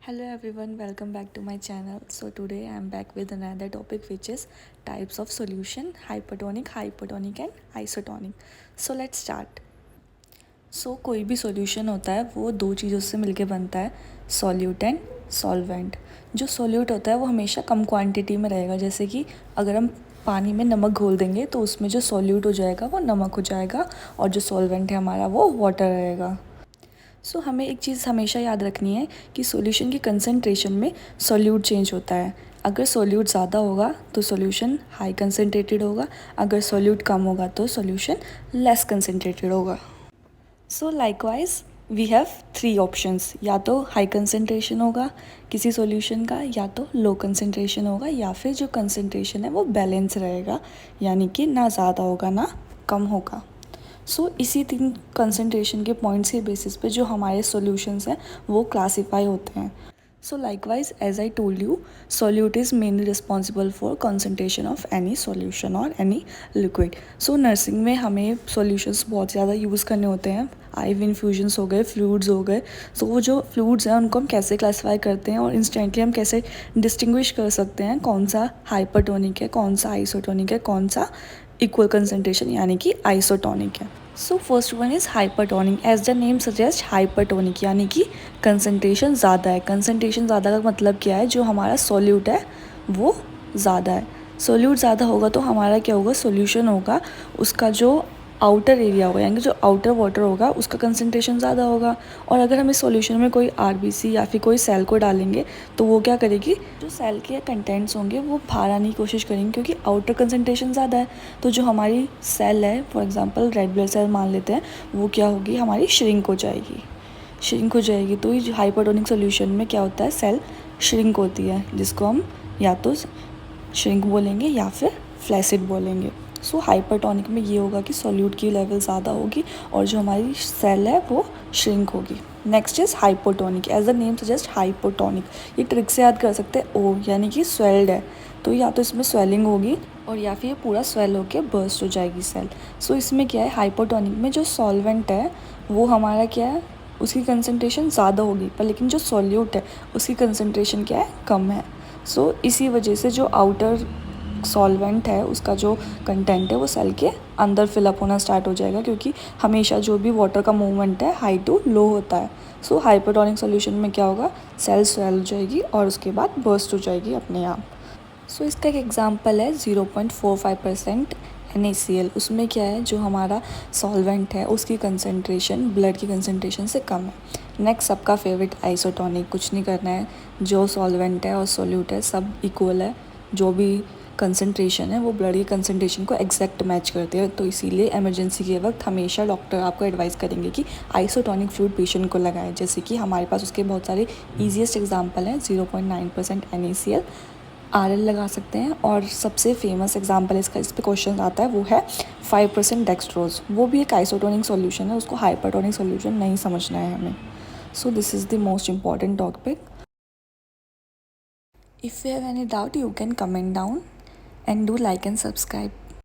Hello everyone, welcome back to my channel. So today I am back with another topic which is types of solution, hypertonic and isotonic. So let's start. So कोई भी solution होता है वो दो चीज़ों से मिलके बनता है, सॉल्यूट एंड सॉल्वेंट. जो सॉल्यूट होता है वो हमेशा कम क्वांटिटी में रहेगा. जैसे कि अगर हम पानी में नमक घोल देंगे तो उसमें जो सॉल्यूट हो जाएगा वो नमक हो जाएगा और जो सॉल्वेंट है हमारा वो वाटर रहेगा. हमें एक चीज़ हमेशा याद रखनी है कि सॉल्यूशन की कंसंट्रेशन में सॉल्यूट चेंज होता है. अगर सॉल्यूट ज़्यादा होगा तो सॉल्यूशन हाई कंसंट्रेटेड होगा, अगर सॉल्यूट कम होगा तो सॉल्यूशन लेस कंसंट्रेटेड होगा. Likewise we have three options. या तो हाई कंसंट्रेशन होगा किसी सॉल्यूशन का, या तो लो कंसंट्रेशन होगा, या फिर जो कंसंट्रेशन है वो बैलेंस रहेगा, यानी कि ना ज़्यादा होगा ना कम होगा. इसी तीन कंसंट्रेशन के पॉइंट्स के बेसिस पे जो हमारे सॉल्यूशंस हैं वो क्लासीफाई होते हैं. Likewise as I told you, solute is mainly responsible for concentration of any solution और एनी लिक्विड. नर्सिंग में हमें सॉल्यूशंस बहुत ज़्यादा यूज़ करने होते हैं. IV इन्फ्यूजन्स हो गए, फ्लूइड्स हो गए. वो जो फ्लूइड्स हैं उनको हम कैसे क्लासीफाई करते हैं और इंस्टेंटली हम कैसे डिस्टिंग्विश कर सकते हैं कौन सा हाइपरटोनिक है, कौन सा आइसोटोनिक है, कौन सा इक्वल कंसंट्रेशन यानी कि आइसोटोनिक है. First one is hypertonic. As the name suggest hypertonic यानी कि कंसंट्रेशन ज़्यादा है. कंसंट्रेशन ज़्यादा का मतलब क्या है, जो हमारा सॉल्यूट है वो ज़्यादा है. सॉल्यूट ज़्यादा होगा तो हमारा क्या होगा, सॉल्यूशन होगा उसका जो आउटर एरिया होगा यानी कि जो आउटर वाटर होगा उसका कंसंट्रेशन ज़्यादा होगा. और अगर हम इस सॉल्यूशन में कोई RBC या फिर कोई सेल को डालेंगे तो वो क्या करेगी, जो सेल के कंटेंट्स होंगे वो बाहर आने की कोशिश करेंगे क्योंकि आउटर कंसंट्रेशन ज़्यादा है. तो जो हमारी सेल है, for example red blood cell मान लेते हैं, वो क्या होगी, हमारी श्रिंक हो जाएगी. तो ये हाइपरटोनिक सॉल्यूशन में क्या होता है, सेल श्रिंक होती है, जिसको हम या तो श्रिंक बोलेंगे या फिर फ्लैसिड बोलेंगे. हाइपरटोनिक में ये होगा कि सॉल्यूट की लेवल ज़्यादा होगी और जो हमारी सेल है वो श्रिंक होगी. Next is hypotonic. As the name suggest hypotonic. ये ट्रिक से याद कर सकते हैं, ओ यानी कि स्वेल्ड है तो या तो इसमें स्वेलिंग होगी और या फिर ये पूरा स्वेल होकर बर्स्ट हो जाएगी सेल. इसमें क्या है, हाइपोटोनिक में जो सॉल्वेंट है वो हमारा क्या है, उसकी कंसंट्रेशन ज़्यादा होगी, पर लेकिन जो सॉल्यूट है उसकी कंसंट्रेशन क्या है, कम है. इसी वजह से जो आउटर सॉल्वेंट है उसका जो कंटेंट है वो सेल के अंदर फिलअप होना स्टार्ट हो जाएगा, क्योंकि हमेशा जो भी वाटर का मूवमेंट है हाई टू लो होता है. हाइपरटोनिक सॉल्यूशन में क्या होगा, सेल स्वेल हो जाएगी और उसके बाद बर्स्ट हो जाएगी अपने आप. इसका एक एग्जांपल है 0.45% NaCl. उसमें क्या है, जो हमारा सॉल्वेंट है उसकी कंसंट्रेशन ब्लड की कंसंट्रेशन से कम है. नेक्स्ट सबका फेवरेट आइसोटोनिक. कुछ नहीं करना है, जो सॉल्वेंट है और सॉल्यूट है सब इक्वल है, जो भी कंसंट्रेशन है वो ब्लड की कंसंट्रेशन को एग्जैक्ट मैच करते हैं. तो इसीलिए इमरजेंसी के वक्त हमेशा डॉक्टर आपको एडवाइस करेंगे कि आइसोटोनिक फ्लूइड पेशेंट को लगाएं. जैसे कि हमारे पास उसके बहुत सारे ईजीएस्ट एग्जांपल हैं. 0.9% NaCl, RL लगा सकते हैं, और सबसे फेमस एग्जांपल इसका, इस पे क्वेश्चन आता है, वो है 5% डेक्सट्रोज. वो भी एक आइसोटोनिक सॉल्यूशन है, उसको हाइपरटोनिक सॉल्यूशन नहीं समझना है हमें. This is the most important topic. If you have any doubt, you can comment down and do like and subscribe.